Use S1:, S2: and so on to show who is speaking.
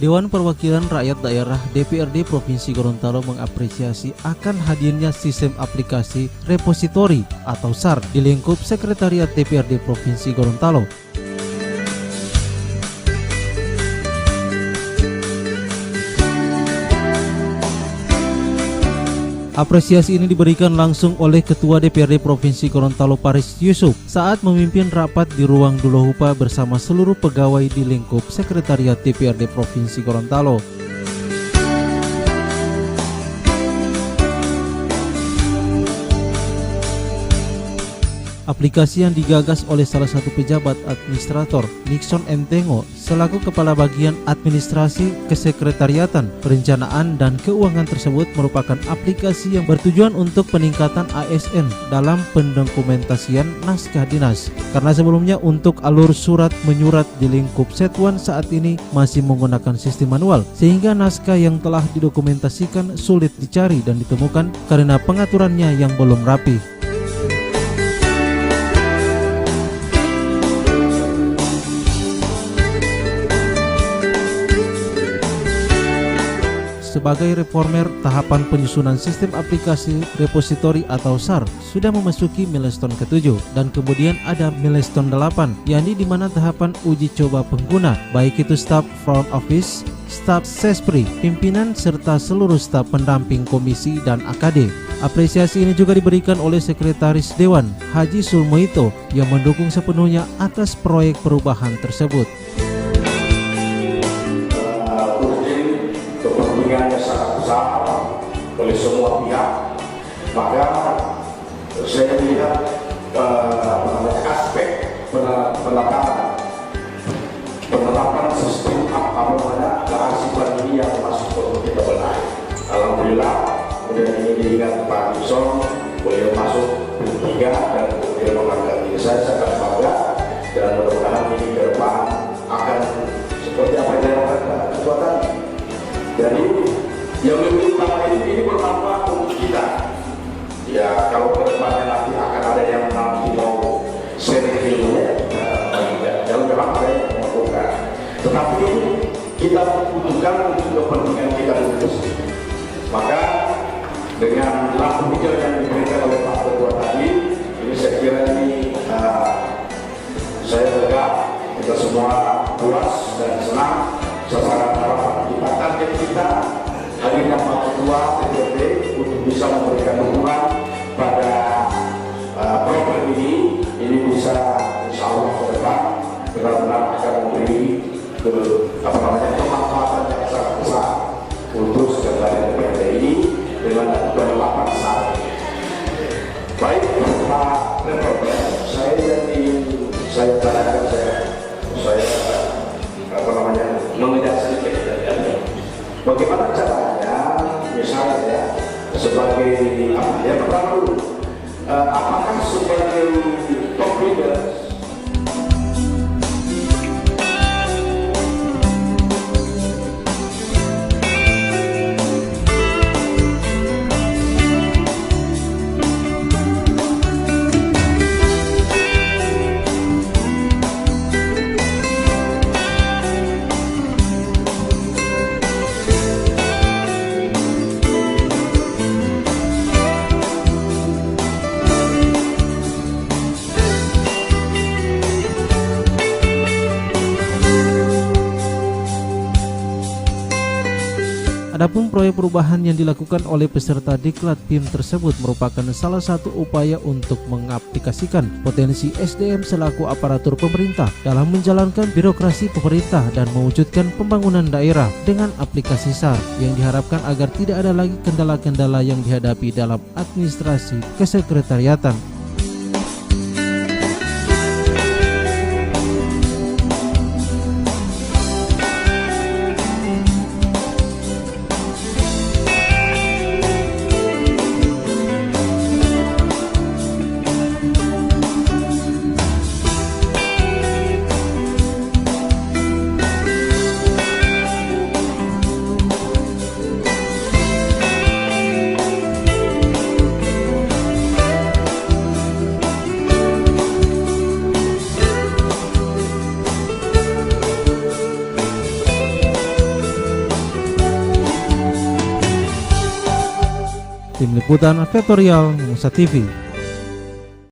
S1: Dewan Perwakilan Rakyat Daerah DPRD Provinsi Gorontalo mengapresiasi akan hadirnya sistem aplikasi repositori atau SAR di lingkup Sekretariat DPRD Provinsi Gorontalo. Apresiasi ini diberikan langsung oleh Ketua DPRD Provinsi Gorontalo Paris Yusuf saat memimpin rapat di Ruang Dulohupa bersama seluruh pegawai di lingkup Sekretariat DPRD Provinsi Gorontalo. Aplikasi yang digagas oleh salah satu pejabat administrator, Nixon Entengo, selaku Kepala Bagian Administrasi Kesekretariatan, Perencanaan, dan Keuangan tersebut merupakan aplikasi yang bertujuan untuk peningkatan ASN dalam pendokumentasian naskah dinas. Karena sebelumnya untuk alur surat menyurat di lingkup Setuan saat ini masih menggunakan sistem manual, sehingga naskah yang telah didokumentasikan sulit dicari dan ditemukan karena pengaturannya yang belum rapi. Sebagai reformer, tahapan penyusunan sistem aplikasi repositori atau SAR sudah memasuki milestone ke-7 dan kemudian ada milestone 8, yakni di mana tahapan uji coba pengguna, baik itu staf front office, staf sespri, pimpinan serta seluruh staf pendamping komisi dan AKD. Apresiasi ini juga diberikan oleh Sekretaris Dewan Haji Sulmoito yang mendukung sepenuhnya atas proyek perubahan tersebut.
S2: Kepentingannya sangat besar oleh semua pihak, maka saya melihat aspek penerapan sistem kearsipan ini yang masih perlu kita benahi. Alhamdulillah, kemudian ini diingat Pak Nixon, beliau masuk P3 dan beliau mengangkat diri saya sangat bangga, dan mudah-mudahan ini ke depan akan seperti apa yang dilakukan Ketua tadi. Jadi yang lebih utama ini bermanfaat untuk kita. Ya, kalau ke depannya nanti akan ada yang nanti mau sharing ilmunya, yang memang ada yang melakukan. Tetapi ini kita butuhkan untuk kepentingan kita sendiri. Maka dengan lampu hijau yang diberikan oleh Pak Ketua tadi, ini saya kira ini saya lega, kita semua puas dan senang. Sasaran harapan kita, target kita hadirnya Pak Ketua DPRD untuk bisa memberikan dukungan pada program ini bisa insya Allah ke depan benar-benar akan memberi kemanfaatan yang sangat besar untuk Sekretariat DPRD ini dengan 8 SAR. Baik Pak Rektor, saya tanyakan mengejar sedikit bagaimana caranya, misalnya ya, sebagai yang pertama dulu, apakah sebagai top leader
S1: Adapun proyek perubahan yang dilakukan oleh peserta Diklat PIM tersebut merupakan salah satu upaya untuk mengaplikasikan potensi SDM selaku aparatur pemerintah dalam menjalankan birokrasi pemerintah dan mewujudkan pembangunan daerah dengan aplikasi SAR yang diharapkan agar tidak ada lagi kendala-kendala yang dihadapi dalam administrasi kesekretariatan. Tim Liputan Vektorial Nusa TV.